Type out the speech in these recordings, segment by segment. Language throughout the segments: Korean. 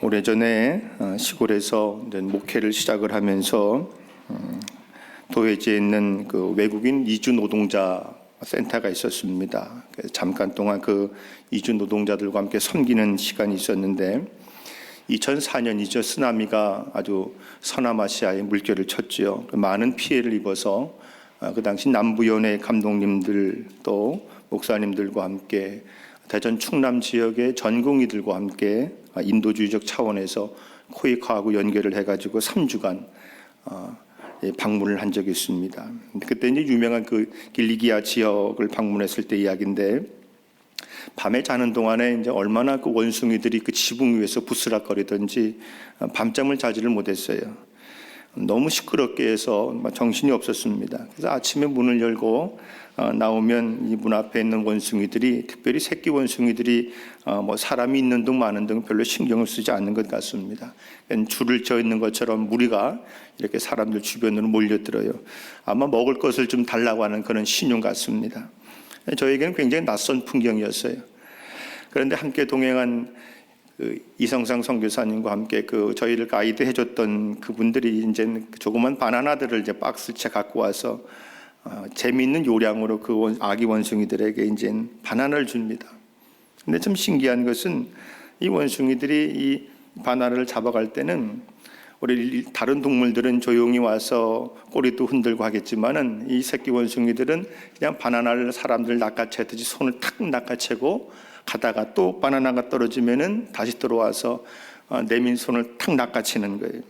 오래전에 시골에서 이제 목회를 시작을 하면서 도회지에 있는 그 외국인 이주 노동자 센터가 있었습니다. 그래서 잠깐 동안 그 이주 노동자들과 함께 섬기는 시간이 있었는데 2004년이죠. 쓰나미가 아주 서남아시아에 물결을 쳤지요. 많은 피해를 입어서 그 당시 남부연의 감독님들 또 목사님들과 함께 대전 충남 지역의 전공의들과 함께 인도주의적 차원에서 코이카하고 연결을 해가지고 3주간 방문을 한 적이 있습니다. 그때 이제 유명한 그 길리기아 지역을 방문했을 때 이야기인데, 밤에 자는 동안에 이제 얼마나 그 원숭이들이 그 지붕 위에서 부스락거리던지 밤잠을 자지를 못했어요. 너무 시끄럽게 해서 정신이 없었습니다. 그래서 아침에 문을 열고 나오면 이 문 앞에 있는 원숭이들이, 특별히 새끼 원숭이들이 뭐 사람이 있는 둥 마는 둥 별로 신경을 쓰지 않는 것 같습니다. 줄을 져 있는 것처럼 무리가 이렇게 사람들 주변으로 몰려들어요. 아마 먹을 것을 좀 달라고 하는 그런 신용 같습니다. 저에게는 굉장히 낯선 풍경이었어요. 그런데 함께 동행한 그 이성상 선교사님과 함께 그 저희를 가이드 해줬던 그분들이 이제 조그만 바나나들을 이제 박스채 갖고 와서 재미있는 요량으로 그 아기 원숭이들에게 이제 바나나를 줍니다. 근데 참 신기한 것은 이 원숭이들이 이 바나나를 잡아갈 때는 우리 다른 동물들은 조용히 와서 꼬리도 흔들고 하겠지만은 이 새끼 원숭이들은 그냥 바나나를 사람들 낚아채듯이 손을 탁 낚아채고 가다가 또 바나나가 떨어지면은 다시 들어와서 내민 손을 탁 낚아채는 거예요.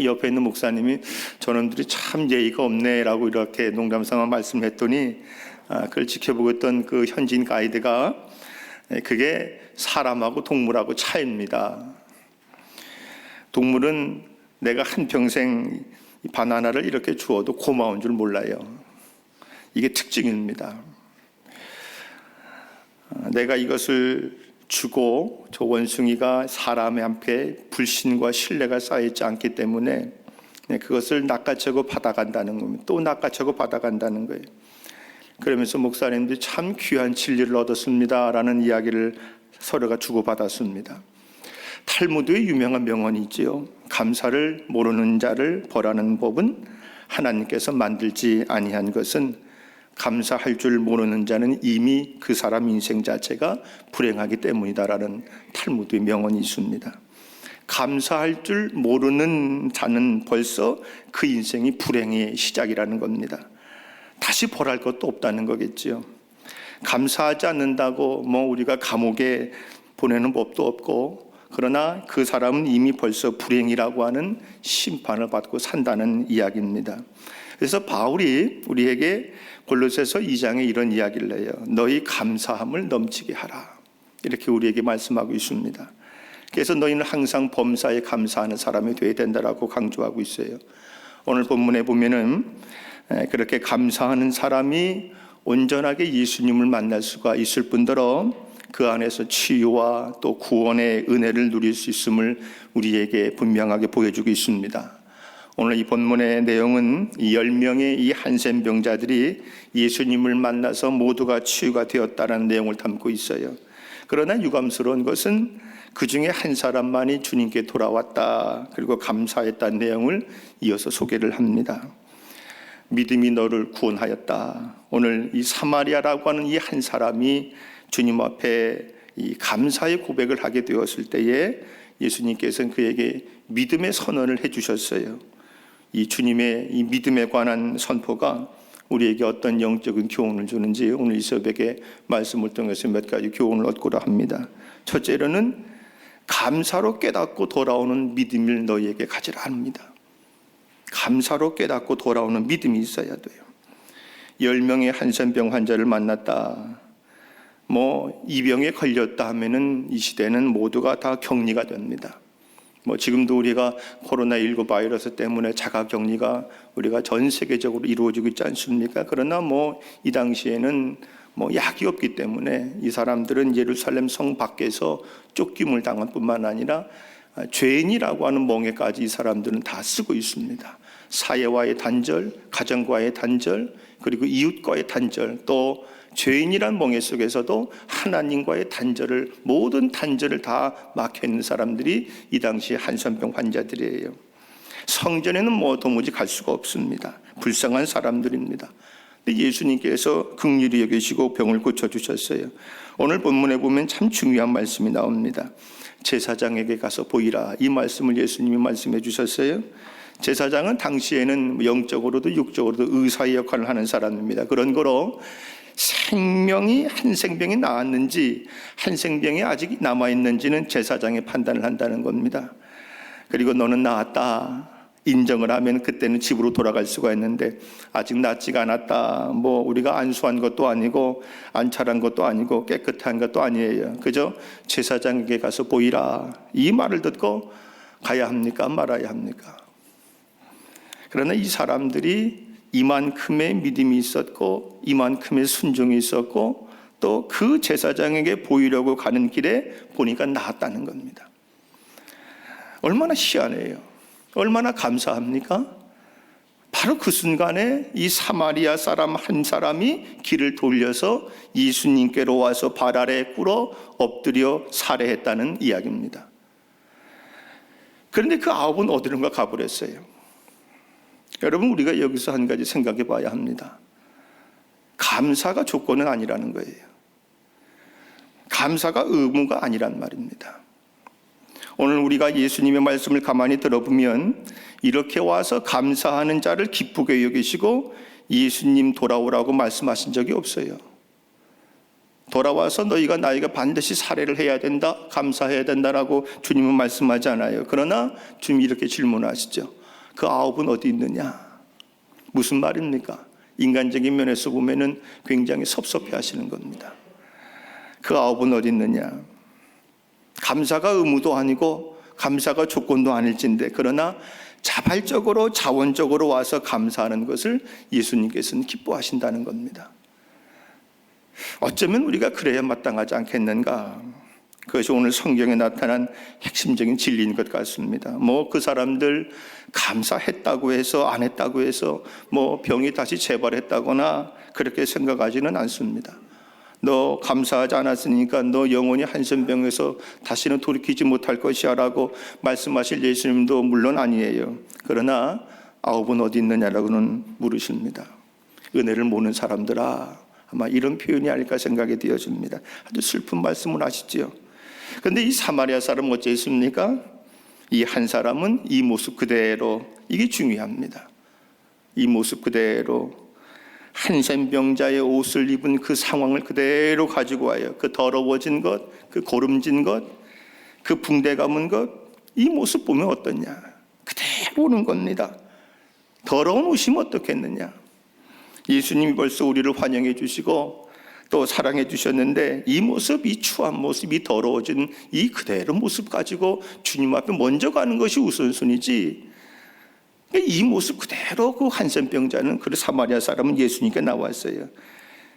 옆에 있는 목사님이 저놈들이 참 예의가 없네라고 이렇게 농담삼아 말씀했더니 그걸 지켜보고 있던 그 현지인 가이드가 그게 사람하고 동물하고 차이입니다. 동물은 내가 한평생 바나나를 이렇게 주어도 고마운 줄 몰라요. 이게 특징입니다. 내가 이것을 주고 저 원숭이가 사람의 앞에 불신과 신뢰가 쌓여있지 않기 때문에 그것을 낚아채고 받아간다는 겁니다. 또 낚아채고 받아간다는 거예요. 그러면서 목사님들이 참 귀한 진리를 얻었습니다 라는 이야기를 서로가 주고받았습니다. 탈무드의 유명한 명언이 있지요. 감사를 모르는 자를 벌하는 법은 하나님께서 만들지 아니한 것은 감사할 줄 모르는 자는 이미 그 사람 인생 자체가 불행하기 때문이다라는 탈무드의 명언이 있습니다. 감사할 줄 모르는 자는 벌써 그 인생이 불행의 시작이라는 겁니다. 다시 벌할 것도 없다는 거겠지요. 감사하지 않는다고 뭐 우리가 감옥에 보내는 법도 없고, 그러나 그 사람은 이미 벌써 불행이라고 하는 심판을 받고 산다는 이야기입니다. 그래서 바울이 우리에게 골로새서 2장에 이런 이야기를 해요. 너희 감사함을 넘치게 하라, 이렇게 우리에게 말씀하고 있습니다. 그래서 너희는 항상 범사에 감사하는 사람이 되어야 된다라고 강조하고 있어요. 오늘 본문에 보면은 그렇게 감사하는 사람이 온전하게 예수님을 만날 수가 있을 뿐더러 그 안에서 치유와 또 구원의 은혜를 누릴 수 있음을 우리에게 분명하게 보여주고 있습니다. 오늘 이 본문의 내용은 이 10명의 이 한센병자들이 예수님을 만나서 모두가 치유가 되었다는 내용을 담고 있어요. 그러나 유감스러운 것은 그 중에 한 사람만이 주님께 돌아왔다, 그리고 감사했다는 내용을 이어서 소개를 합니다. 믿음이 너를 구원하였다. 오늘 이 사마리아라고 하는 이 한 사람이 주님 앞에 이 감사의 고백을 하게 되었을 때에 예수님께서는 그에게 믿음의 선언을 해주셨어요. 이 주님의 이 믿음에 관한 선포가 우리에게 어떤 영적인 교훈을 주는지 오늘 이 새벽에 말씀을 통해서 몇 가지 교훈을 얻고자 합니다. 첫째로는 감사로 깨닫고 돌아오는 믿음을 너희에게 가지라 합니다. 감사로 깨닫고 돌아오는 믿음이 있어야 돼요. 10명의 한센병 환자를 만났다, 이 병에 걸렸다 하면은 이 시대는 모두가 다 격리가 됩니다. 지금도 우리가 코로나19 바이러스 때문에 자가격리가 우리가 전 세계적으로 이루어지고 있지 않습니까? 그러나 이 당시에는 약이 없기 때문에 이 사람들은 예루살렘 성 밖에서 쫓김을 당한 뿐만 아니라 죄인이라고 하는 멍에까지 이 사람들은 다 쓰고 있습니다. 사회와의 단절, 가정과의 단절, 그리고 이웃과의 단절, 또 죄인이란 멍에 속에서도 하나님과의 단절을, 모든 단절을 다 막혀있는 사람들이 이 당시 한센병 환자들이에요. 성전에는 뭐 도무지 갈 수가 없습니다. 불쌍한 사람들입니다. 근데 예수님께서 긍휼히 여기시고 병을 고쳐주셨어요. 오늘 본문에 보면 참 중요한 말씀이 나옵니다. 제사장에게 가서 보이라, 이 말씀을 예수님이 말씀해 주셨어요. 제사장은 당시에는 영적으로도 육적으로도 의사의 역할을 하는 사람입니다. 그런 거로 생명이, 한 생명이 나았는지 한 생명이 아직 남아있는지는 제사장이 판단을 한다는 겁니다. 그리고 너는 나았다 인정을 하면 그때는 집으로 돌아갈 수가 있는데, 아직 낫지가 않았다, 뭐 우리가 안수한 것도 아니고 안찰한 것도 아니고 깨끗한 것도 아니에요, 그저 제사장에게 가서 보이라, 이 말을 듣고 가야 합니까 말아야 합니까? 그러나 이 사람들이 이만큼의 믿음이 있었고 이만큼의 순종이 있었고 또 그 제사장에게 보이려고 가는 길에 보니까 나았다는 겁니다. 얼마나 희한해요. 얼마나 감사합니까? 바로 그 순간에 이 사마리아 사람 한 사람이 길을 돌려서 예수님께로 와서 발 아래에 꿇어 엎드려 살해했다는 이야기입니다. 그런데 그 아홉은 어디론가 가버렸어요. 여러분, 우리가 여기서 한 가지 생각해 봐야 합니다. 감사가 조건은 아니라는 거예요. 감사가 의무가 아니란 말입니다. 오늘 우리가 예수님의 말씀을 가만히 들어보면 이렇게 와서 감사하는 자를 기쁘게 여기시고 예수님 돌아오라고 말씀하신 적이 없어요. 돌아와서 너희가 나에게 반드시 살해를 해야 된다, 감사해야 된다라고 주님은 말씀하지 않아요. 그러나 주님이 이렇게 질문하시죠. 그 아홉은 어디 있느냐? 무슨 말입니까? 인간적인 면에서 보면은 굉장히 섭섭해 하시는 겁니다. 그 아홉은 어디 있느냐? 감사가 의무도 아니고 감사가 조건도 아닐진데, 그러나 자발적으로 자원적으로 와서 감사하는 것을 예수님께서는 기뻐하신다는 겁니다. 어쩌면 우리가 그래야 마땅하지 않겠는가? 그것이 오늘 성경에 나타난 핵심적인 진리인 것 같습니다. 뭐 그 사람들 감사했다고 해서 안 했다고 해서 뭐 병이 다시 재발했다거나 그렇게 생각하지는 않습니다. 너 감사하지 않았으니까 너 영원히 한센병에서 다시는 돌이키지 못할 것이야 라고 말씀하실 예수님도 물론 아니에요. 그러나 아홉은 어디 있느냐라고는 물으십니다. 은혜를 모르는 사람들아, 아마 이런 표현이 아닐까 생각이 되어집니다. 아주 슬픈 말씀을 하시지요. 그런데 이 사마리아 사람은 어찌했습니까? 이 한 사람은 이 모습 그대로, 이게 중요합니다. 이 모습 그대로 한센병자의 옷을 입은 그 상황을 그대로 가지고 와요. 그 더러워진 것, 그 고름진 것, 그 붕대 감은 것, 이 모습 보면 어떠냐? 그대로 오는 겁니다. 더러운 옷이면 어떻겠느냐? 예수님이 벌써 우리를 환영해 주시고 또 사랑해 주셨는데, 이 모습, 이 추한 모습, 이 더러워진 이 그대로 모습 가지고 주님 앞에 먼저 가는 것이 우선순위지, 이 모습 그대로 그 한센병자는, 그 사마리아 사람은 예수님께 나왔어요.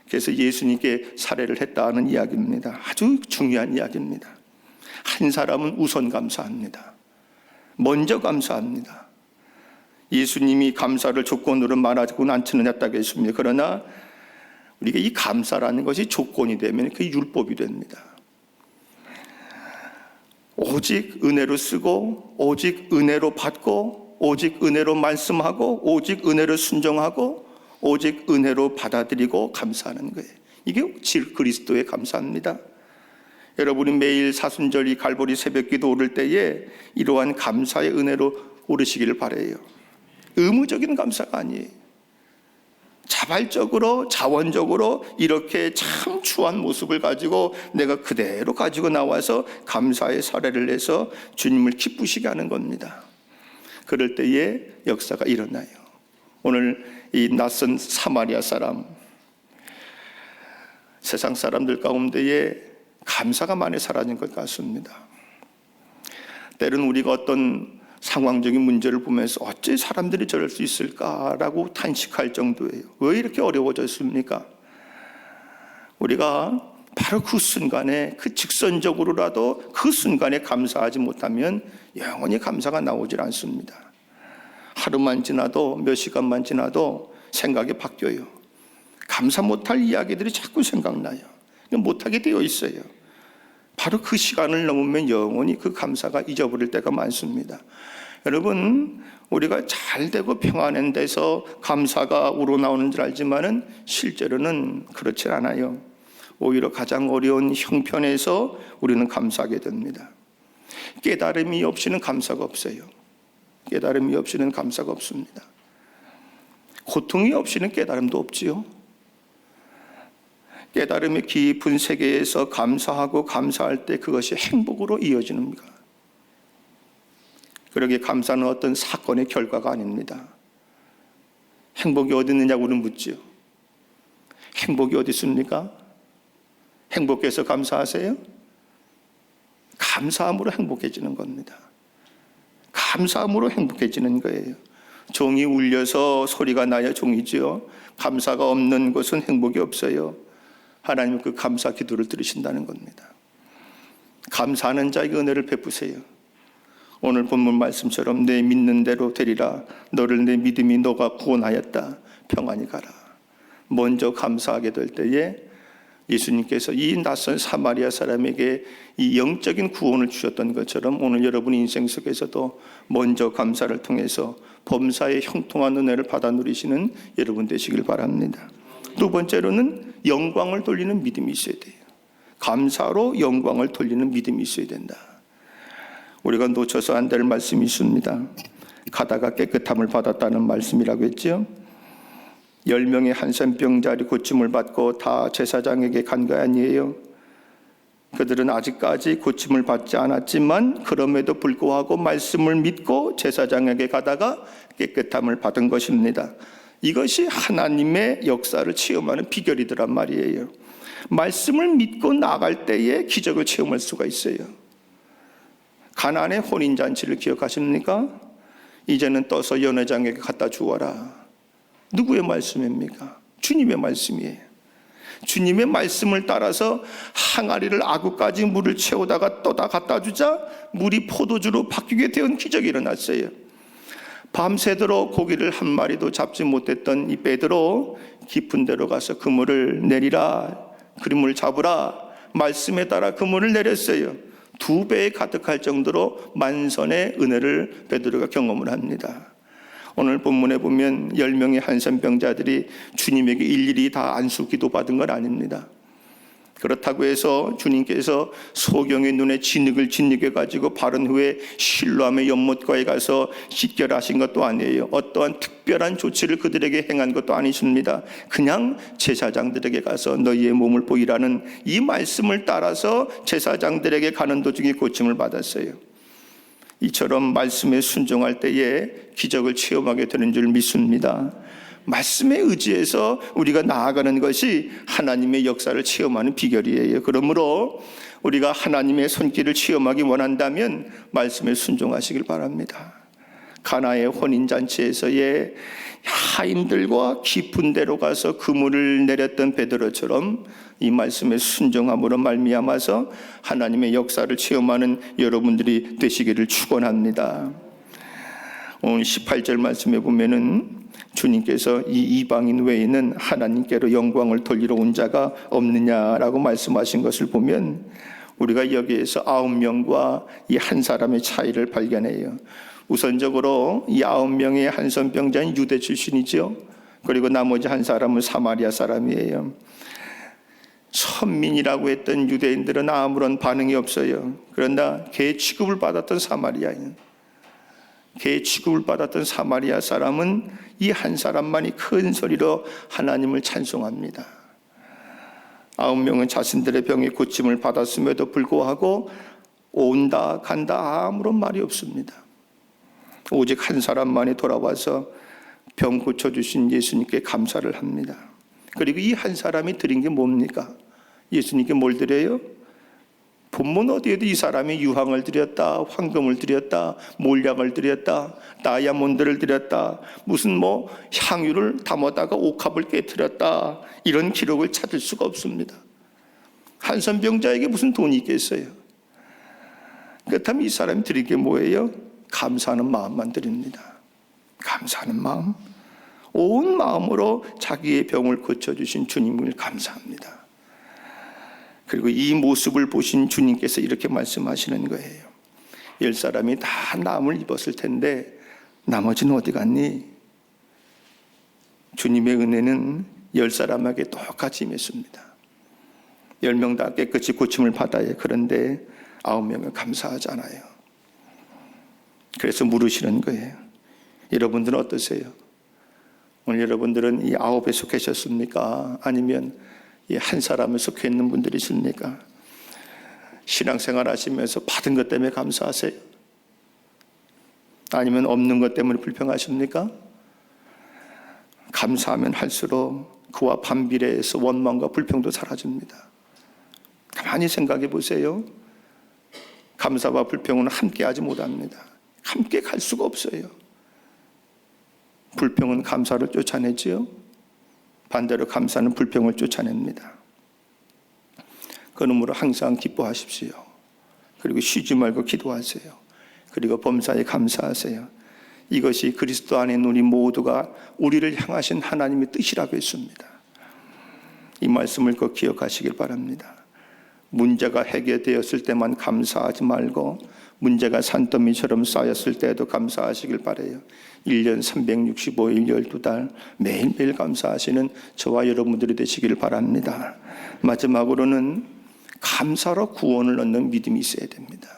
그래서 예수님께 살해를 했다는 이야기입니다. 아주 중요한 이야기입니다. 한 사람은 우선 감사합니다. 먼저 감사합니다. 예수님이 감사를 조건으로 말하고 않지는 않다고 했습니다. 그러나 우리가 이 감사라는 것이 조건이 되면 그게 율법이 됩니다. 오직 은혜로 쓰고 오직 은혜로 받고 오직 은혜로 말씀하고 오직 은혜로 순종하고 오직 은혜로 받아들이고 감사하는 거예요. 이게 그리스도의 감사입니다. 여러분이 매일 사순절 이 갈보리 새벽기도 오를 때에 이러한 감사의 은혜로 오르시기를 바라요. 의무적인 감사가 아니에요. 자발적으로 자원적으로 이렇게 참 추한 모습을 가지고 내가 그대로 가지고 나와서 감사의 사례를 내서 주님을 기쁘시게 하는 겁니다. 그럴 때에 역사가 일어나요. 오늘 이 낯선 사마리아 사람, 세상 사람들 가운데에 감사가 많이 사라진 것 같습니다. 때로는 우리가 어떤 상황적인 문제를 보면서 어째 사람들이 저럴 수 있을까라고 탄식할 정도예요. 왜 이렇게 어려워졌습니까? 우리가 바로 그 순간에, 그 직선적으로라도 그 순간에 감사하지 못하면 영원히 감사가 나오질 않습니다. 하루만 지나도, 몇 시간만 지나도 생각이 바뀌어요. 감사 못할 이야기들이 자꾸 생각나요. 못하게 되어 있어요. 바로 그 시간을 넘으면 영원히 그 감사가 잊어버릴 때가 많습니다. 여러분, 우리가 잘 되고 평안한 데서 감사가 우러나오는 줄 알지만은 실제로는 그렇지 않아요. 오히려 가장 어려운 형편에서 우리는 감사하게 됩니다. 깨달음이 없이는 감사가 없어요. 깨달음이 없이는 감사가 없습니다. 고통이 없이는 깨달음도 없지요. 깨달음의 깊은 세계에서 감사하고 감사할 때 그것이 행복으로 이어지는 겁니다. 그러기에 감사는 어떤 사건의 결과가 아닙니다. 행복이 어디 있느냐고 우리는 묻지요. 행복이 어디 있습니까? 행복해서 감사하세요? 감사함으로 행복해지는 겁니다. 감사함으로 행복해지는 거예요. 종이 울려서 소리가 나야 종이지요. 감사가 없는 것은 행복이 없어요. 하나님은 그 감사 기도를 들으신다는 겁니다. 감사하는 자에게 은혜를 베푸세요. 오늘 본문 말씀처럼 내 믿는 대로 되리라. 너를 내 믿음이 너가 구원하였다. 평안히 가라. 먼저 감사하게 될 때에 예수님께서 이 낯선 사마리아 사람에게 이 영적인 구원을 주셨던 것처럼 오늘 여러분 인생 속에서도 먼저 감사를 통해서 범사의 형통한 은혜를 받아 누리시는 여러분 되시길 바랍니다. 두 번째로는 영광을 돌리는 믿음이 있어야 돼요. 감사로 영광을 돌리는 믿음이 있어야 된다. 우리가 놓쳐서 안 될 말씀이 있습니다. 가다가 깨끗함을 받았다는 말씀이라고 했죠. 10명의 한센병자리 고침을 받고 다 제사장에게 간 거 아니에요. 그들은 아직까지 고침을 받지 않았지만 그럼에도 불구하고 말씀을 믿고 제사장에게 가다가 깨끗함을 받은 것입니다. 이것이 하나님의 역사를 체험하는 비결이더란 말이에요. 말씀을 믿고 나갈 때에 기적을 체험할 수가 있어요. 가나안의 혼인잔치를 기억하십니까? 이제는 떠서 연회장에게 갖다 주어라. 누구의 말씀입니까? 주님의 말씀이에요. 주님의 말씀을 따라서 항아리를 아구까지 물을 채우다가 또다 갖다 주자 물이 포도주로 바뀌게 된 기적이 일어났어요. 밤새도록 고기를 한 마리도 잡지 못했던 이 베드로 깊은 데로 가서 그물을 내리라, 그림을 잡으라 말씀에 따라 그물을 내렸어요. 2배에 가득할 정도로 만선의 은혜를 베드로가 경험을 합니다. 오늘 본문에 보면 10명의 한센병자들이 주님에게 일일이 다 안수 기도 받은 건 아닙니다. 그렇다고 해서 주님께서 소경의 눈에 진흙을 짓누겨가지고 바른 후에 실로암의 연못가에 가서 식결하신 것도 아니에요. 어떠한 특별한 조치를 그들에게 행한 것도 아니십니다. 그냥 제사장들에게 가서 너희의 몸을 보이라는 이 말씀을 따라서 제사장들에게 가는 도중에 고침을 받았어요. 이처럼 말씀에 순종할 때에 기적을 체험하게 되는 줄 믿습니다. 말씀에 의지해서 우리가 나아가는 것이 하나님의 역사를 체험하는 비결이에요. 그러므로 우리가 하나님의 손길을 체험하기 원한다면 말씀에 순종하시길 바랍니다. 가나의 혼인잔치에서의 하인들과 깊은 데로 가서 그물을 내렸던 베드로처럼 이 말씀에 순종함으로 말미암아서 하나님의 역사를 체험하는 여러분들이 되시기를 축원합니다. 오늘 18절 말씀에 보면은 주님께서 이 이방인 외에는 하나님께로 영광을 돌리러 온 자가 없느냐라고 말씀하신 것을 보면 우리가 여기에서 9명과 이 한 사람의 차이를 발견해요. 우선적으로 이 9명의 한센병자는 유대 출신이죠. 그리고 나머지 한 사람은 사마리아 사람이에요. 선민이라고 했던 유대인들은 아무런 반응이 없어요. 그러나 개 취급을 받았던 사마리아인, 개 취급을 받았던 사마리아 사람은 이 한 사람만이 큰 소리로 하나님을 찬송합니다. 9명은 자신들의 병의 고침을 받았음에도 불구하고 온다 간다 아무런 말이 없습니다. 오직 한 사람만이 돌아와서 병 고쳐주신 예수님께 감사를 합니다. 그리고 이 한 사람이 드린 게 뭡니까? 예수님께 뭘 드려요? 본문 어디에도 이 사람이 유황을 드렸다, 황금을 드렸다, 몰약을 드렸다, 다이아몬드를 드렸다, 무슨 향유를 담아다가 옥합을 깨뜨렸다, 이런 기록을 찾을 수가 없습니다. 한센병자에게 무슨 돈이 있겠어요? 그렇다면 이 사람이 드린 게 뭐예요? 감사하는 마음만 드립니다. 감사하는 마음. 온 마음으로 자기의 병을 고쳐주신 주님을 감사합니다. 그리고 이 모습을 보신 주님께서 이렇게 말씀하시는 거예요. 10사람이 다 남을 입었을 텐데 나머지는 어디 갔니? 주님의 은혜는 10사람에게 똑같이 임했습니다. 10명 다 깨끗이 고침을 받아요. 그런데 9명은 감사하지 않아요. 그래서 물으시는 거예요. 여러분들은 어떠세요? 오늘 여러분들은 이 9에 속하셨습니까? 아니면 이 한 사람에 속해 있는 분들이십니까? 신앙생활 하시면서 받은 것 때문에 감사하세요? 아니면 없는 것 때문에 불평하십니까? 감사하면 할수록 그와 반비례해서 원망과 불평도 사라집니다. 가만히 생각해 보세요. 감사와 불평은 함께 하지 못합니다. 함께 갈 수가 없어요. 불평은 감사를 쫓아내지요. 반대로 감사는 불평을 쫓아냅니다. 그러므로 항상 기뻐하십시오. 그리고 쉬지 말고 기도하세요. 그리고 범사에 감사하세요. 이것이 그리스도 안에 있는 우리 모두가 우리를 향하신 하나님의 뜻이라고 했습니다. 이 말씀을 꼭 기억하시길 바랍니다. 문제가 해결되었을 때만 감사하지 말고 문제가 산더미처럼 쌓였을 때에도 감사하시길 바라요. 1년 365일 12달 매일매일 감사하시는 저와 여러분들이 되시길 바랍니다. 마지막으로는 감사로 구원을 얻는 믿음이 있어야 됩니다.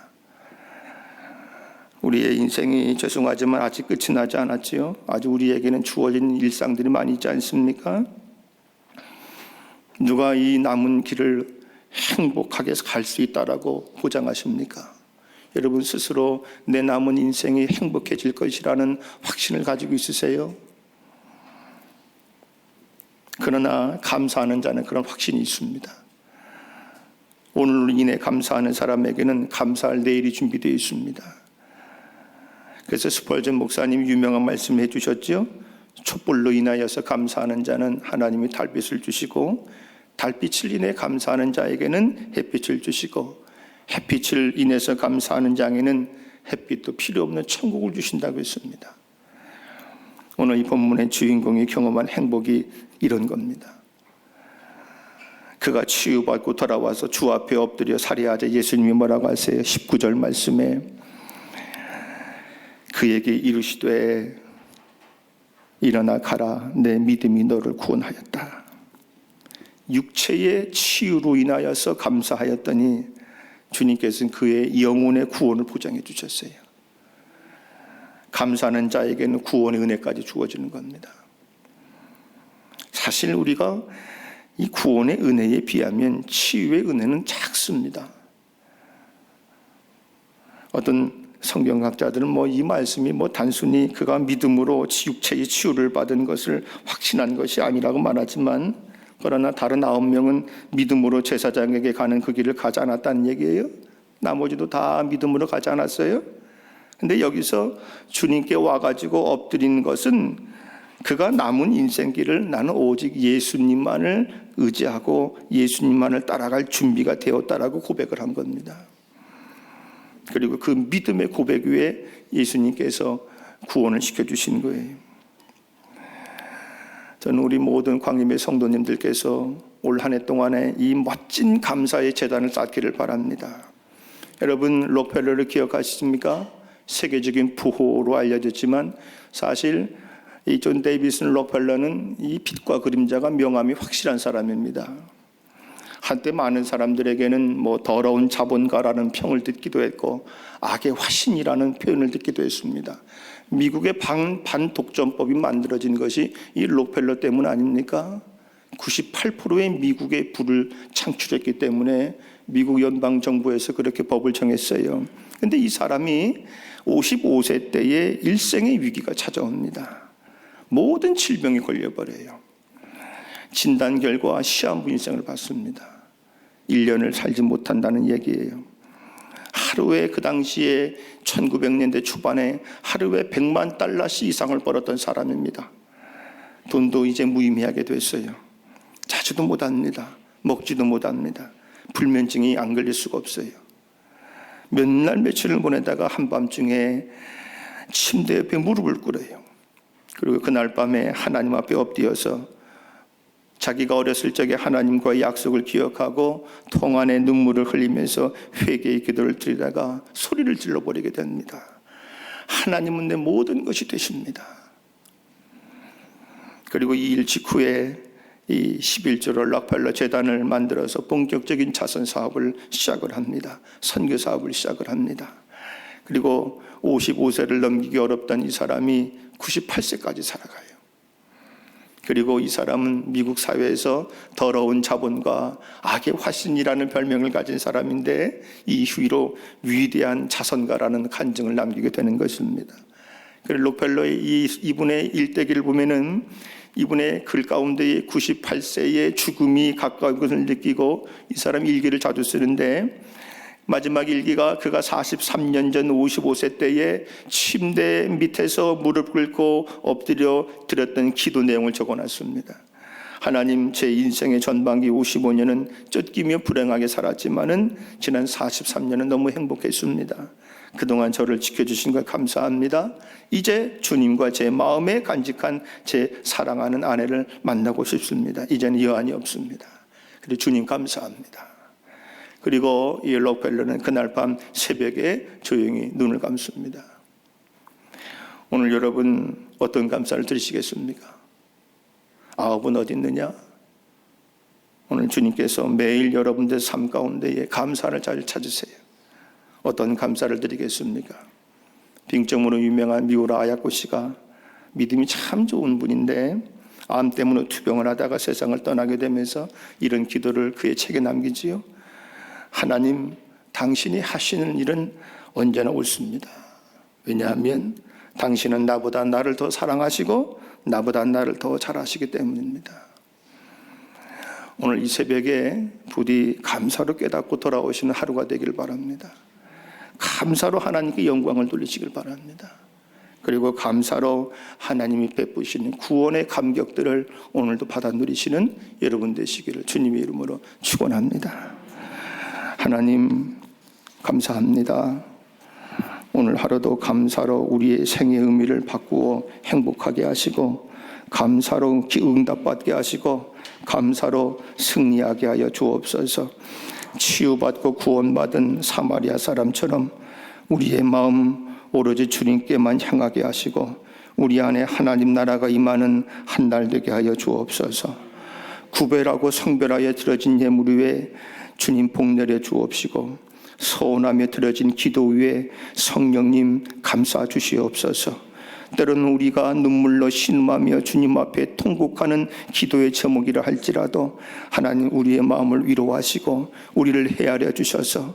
우리의 인생이 죄송하지만 아직 끝이 나지 않았지요. 아직 우리에게는 주어진 일상들이 많이 있지 않습니까? 누가 이 남은 길을 행복하게 갈 수 있다라고 보장하십니까? 여러분 스스로 내 남은 인생이 행복해질 것이라는 확신을 가지고 있으세요? 그러나 감사하는 자는 그런 확신이 있습니다. 오늘로 인해 감사하는 사람에게는 감사할 내일이 준비되어 있습니다. 그래서 스펄전 목사님이 유명한 말씀을 해주셨죠. 촛불로 인하여서 감사하는 자는 하나님이 달빛을 주시고 달빛을 인해 감사하는 자에게는 햇빛을 주시고 햇빛을 인해서 감사하는 자에게는 햇빛도 필요 없는 천국을 주신다고 했습니다. 오늘 이 본문의 주인공이 경험한 행복이 이런 겁니다. 그가 치유받고 돌아와서 주 앞에 엎드려 살해하자 예수님이 뭐라고 하세요? 19절 말씀에 그에게 이르시되 일어나 가라 내 믿음이 너를 구원하였다. 육체의 치유로 인하여서 감사하였더니 주님께서는 그의 영혼의 구원을 보장해 주셨어요. 감사하는 자에게는 구원의 은혜까지 주어지는 겁니다. 사실 우리가 이 구원의 은혜에 비하면 치유의 은혜는 작습니다. 어떤 성경학자들은 이 말씀이 단순히 그가 믿음으로 육체의 치유를 받은 것을 확신한 것이 아니라고 말하지만, 그러나 다른 9명은 믿음으로 제사장에게 가는 그 길을 가지 않았다는 얘기예요. 나머지도 다 믿음으로 가지 않았어요. 근데 여기서 주님께 와가지고 엎드린 것은 그가 남은 인생길을 나는 오직 예수님만을 의지하고 예수님만을 따라갈 준비가 되었다라고 고백을 한 겁니다. 그리고 그 믿음의 고백 위에 예수님께서 구원을 시켜주신 거예요. 저는 우리 모든 광림의 성도님들께서 올 한 해 동안에 이 멋진 감사의 제단을 쌓기를 바랍니다. 여러분 록펠러를 기억하십니까? 세계적인 부호로 알려졌지만 사실 이 존 데이비슨 록펠러는 이 빛과 그림자가 명암이 확실한 사람입니다. 한때 많은 사람들에게는 더러운 자본가라는 평을 듣기도 했고 악의 화신이라는 표현을 듣기도 했습니다. 미국의 반독점법이 만들어진 것이 이 록펠러 때문 아닙니까? 98%의 미국의 부를 창출했기 때문에 미국 연방정부에서 그렇게 법을 정했어요. 그런데 이 사람이 55세 때에 일생의 위기가 찾아옵니다. 모든 질병이 걸려버려요. 진단 결과 시한부 인생을 받습니다. 1년을 살지 못한다는 얘기예요. 하루에 그 당시에 1900년대 초반에 하루에 100만 달러씩 이상을 벌었던 사람입니다. 돈도 이제 무의미하게 됐어요. 자지도 못합니다. 먹지도 못합니다. 불면증이 안 걸릴 수가 없어요. 몇 날 며칠을 보내다가 한밤중에 침대 옆에 무릎을 꿇어요. 그리고 그날 밤에 하나님 앞에 엎드려서 자기가 어렸을 적에 하나님과의 약속을 기억하고 통안에 눈물을 흘리면서 회개의 기도를 드리다가 소리를 질러버리게 됩니다. 하나님은 내 모든 것이 되십니다. 그리고 이 일 직후에 이 11조로 락펠러 재단을 만들어서 본격적인 자선 사업을 시작을 합니다. 선교 사업을 시작을 합니다. 그리고 55세를 넘기기 어렵던 이 사람이 98세까지 살아가요. 그리고 이 사람은 미국 사회에서 더러운 자본과 악의 화신이라는 별명을 가진 사람인데 이 후로 위대한 자선가라는 간증을 남기게 되는 것입니다. 그리고 록펠러의 이분의 일대기를 보면은 이분의 글 가운데 98세의 죽음이 가까운 것을 느끼고 이 사람 일기를 자주 쓰는데 마지막 일기가 그가 43년 전 55세 때에 침대 밑에서 무릎 꿇고 엎드려 드렸던 기도 내용을 적어놨습니다. 하나님, 제 인생의 전반기 55년은 쫓기며 불행하게 살았지만은 지난 43년은 너무 행복했습니다. 그동안 저를 지켜주신 것 감사합니다. 이제 주님과 제 마음에 간직한 제 사랑하는 아내를 만나고 싶습니다. 이제는 여한이 없습니다. 그리고 주님 감사합니다. 그리고 이 록펠러는 그날 밤 새벽에 조용히 눈을 감습니다. 오늘 여러분 어떤 감사를 드리시겠습니까? 아홉은 어디 있느냐? 오늘 주님께서 매일 여러분들 삶 가운데에 감사를 잘 찾으세요. 어떤 감사를 드리겠습니까? 빙점으로 유명한 미우라 아야코 씨가 믿음이 참 좋은 분인데 암 때문에 투병을 하다가 세상을 떠나게 되면서 이런 기도를 그의 책에 남기지요. 하나님, 당신이 하시는 일은 언제나 옳습니다. 왜냐하면 당신은 나보다 나를 더 사랑하시고 나보다 나를 더 잘하시기 때문입니다. 오늘 이 새벽에 부디 감사로 깨닫고 돌아오시는 하루가 되길 바랍니다. 감사로 하나님께 영광을 돌리시길 바랍니다. 그리고 감사로 하나님이 베푸시는 구원의 감격들을 오늘도 받아 누리시는 여러분 되시기를 주님의 이름으로 축원합니다. 하나님 감사합니다. 오늘 하루도 감사로 우리의 생의 의미를 바꾸어 행복하게 하시고 감사로 응답받게 하시고 감사로 승리하게 하여 주옵소서. 치유받고 구원받은 사마리아 사람처럼 우리의 마음 오로지 주님께만 향하게 하시고 우리 안에 하나님 나라가 임하는 한 날 되게 하여 주옵소서. 구별하고 성별하여 드려진 예물 위에 주님 복 내려 주옵시고 서운하며 드려진 기도 위에 성령님 감싸 주시옵소서. 때로는 우리가 눈물로 신음하며 주님 앞에 통곡하는 기도의 제목이라 할지라도 하나님 우리의 마음을 위로하시고 우리를 헤아려 주셔서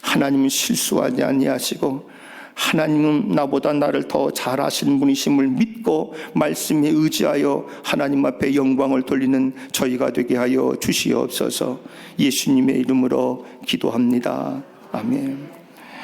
하나님은 실수하지 아니하시고 하나님은 나보다 나를 더 잘하시는 분이심을 믿고 말씀에 의지하여 하나님 앞에 영광을 돌리는 저희가 되게 하여 주시옵소서. 예수님의 이름으로 기도합니다. 아멘.